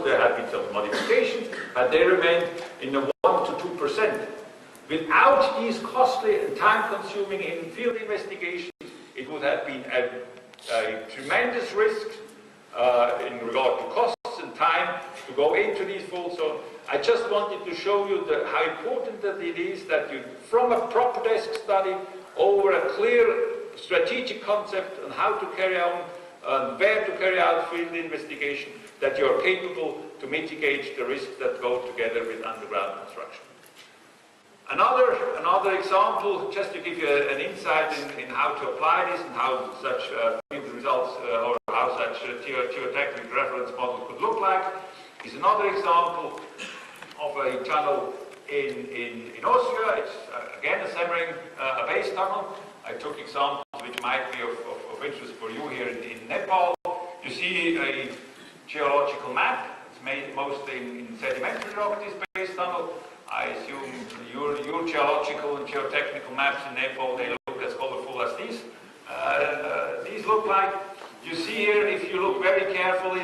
there have been some modifications, but they remained in the 1 to 2%. Without these costly and time-consuming in-field investigations, it would have been a tremendous risk in regard to costs and time to go into these fault zones. I just wanted to show you how important that it is that you, from a proper desk study, over a clear strategic concept on how to carry on, where to carry out field investigation, that you are capable to mitigate the risks that go together with underground construction. Another example, just to give you an insight in how to apply this and how such field results or how such geotechnical reference model could look like, is another example of a tunnel in Austria. It's again a Semmering a base tunnel. I took examples which might be of interest for you here in Nepal. You see a geological map. It's made mostly in sedimentary rock, this base tunnel. I assume your geological and geotechnical maps in Nepal, they look as colorful as these. These look like. You see here, if you look very carefully,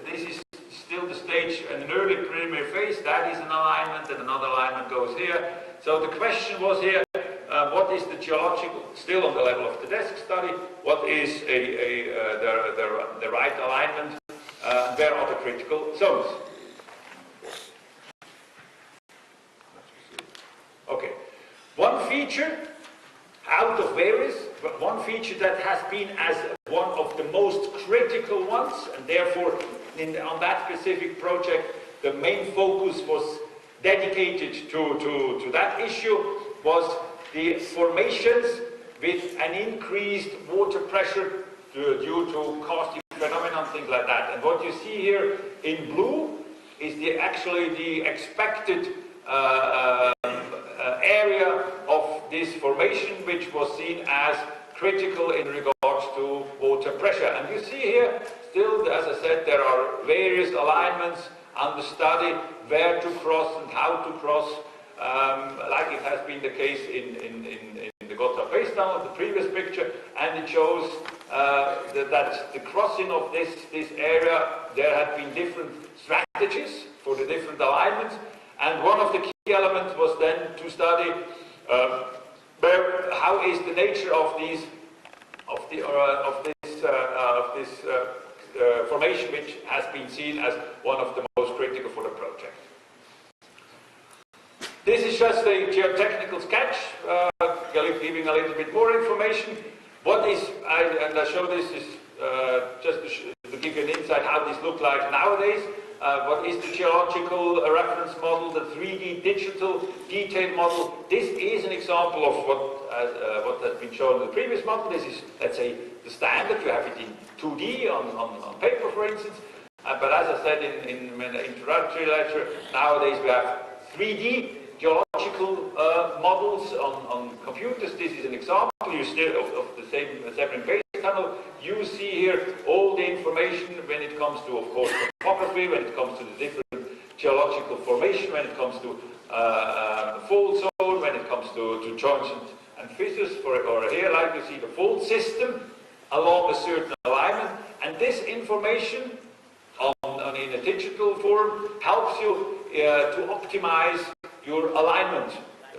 this is still the stage, an early preliminary phase. That is an alignment, and another alignment goes here. So the question was here, what is the geological, still on the level of the desk study, what is the right alignment, where are the critical zones? Okay, one feature out of various, but one feature that has been as one of the most critical ones, and therefore on that specific project the main focus was dedicated to that issue, was the formations with an increased water pressure due to karstic phenomena, things like that. And what you see here in blue is actually the expected area of this formation, which was seen as critical in regards to water pressure. And you see here, still, as I said, there are various alignments under study, where to cross and how to cross, like it has been the case in the Gotthard base tunnel, the previous picture, and it shows that the crossing of this area, there have been different strategies for the different alignments, and one of the key elements was then to study how is the nature of this formation, which has been seen as one of the most critical for the project. This is just a geotechnical sketch, giving a little bit more information. What is, and I show this is just to give you an insight how this looks like nowadays. What is the geological reference model, the 3D digital detailed model? This is an example of what has been shown in the previous model. This is, let's say, the standard. You have it in 2D on paper, for instance. But as I said in the introductory lecture, nowadays we have 3D geological models on computers. This is an example. You still of the same Semmering base tunnel. You see here all the information when it comes to, of course, topography, when it comes to the different geological formation, when it comes to fault zone, when it comes to joints and fissures. Or here, like you see, the fault system along a certain alignment, and this information in a digital form helps you to optimize your alignment.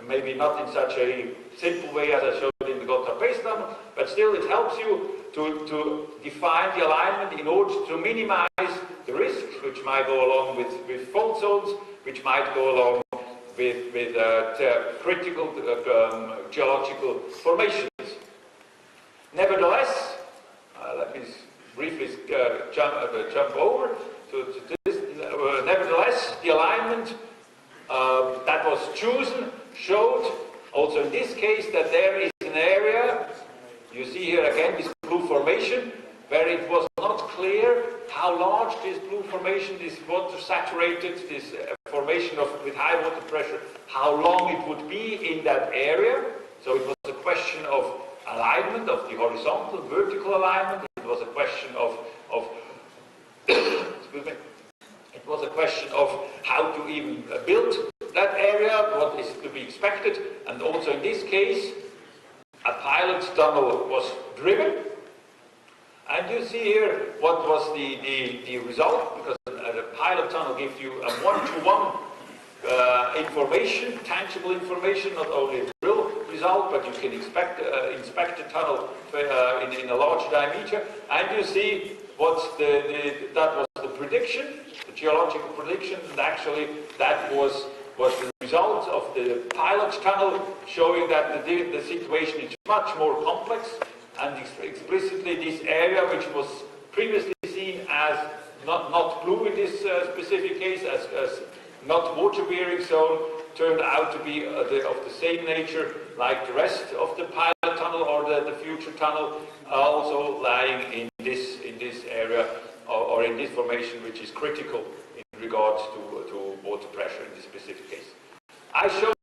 Maybe not in such a simple way as I showed in the Gotthard base tunnel, but still it helps you to define the alignment in order to minimize the risks which might go along with fault zones, which might go along with critical geological formations. Nevertheless, let me briefly jump over to this. Nevertheless, the alignment that was chosen showed also in this case that there is an area, you see here again this blue formation, where it was not clear how large this blue formation, this water saturated, this formation with high water pressure, how long it would be in that area. So it was a question of alignment, of the horizontal, vertical alignment. It was a question of excuse me. It was a question of how to even build that area, what is to be expected, and also in this case, a pilot tunnel was driven. And you see here what was the result, because the pilot pilot tunnel gives you a one-to-one information, tangible information, not only the drill result, but you can inspect the tunnel in a large diameter, and you see what's that was the prediction, the geological prediction, and actually that was the result of the pilot tunnel, showing that the situation is much more complex, and explicitly this area, which was previously seen as not blue in this specific case, as not water-bearing zone, turned out to be of the same nature like the rest of the pilot tunnel or the future tunnel, also lying in this area or in this formation, which is critical in regards to water pressure in this specific case. I showed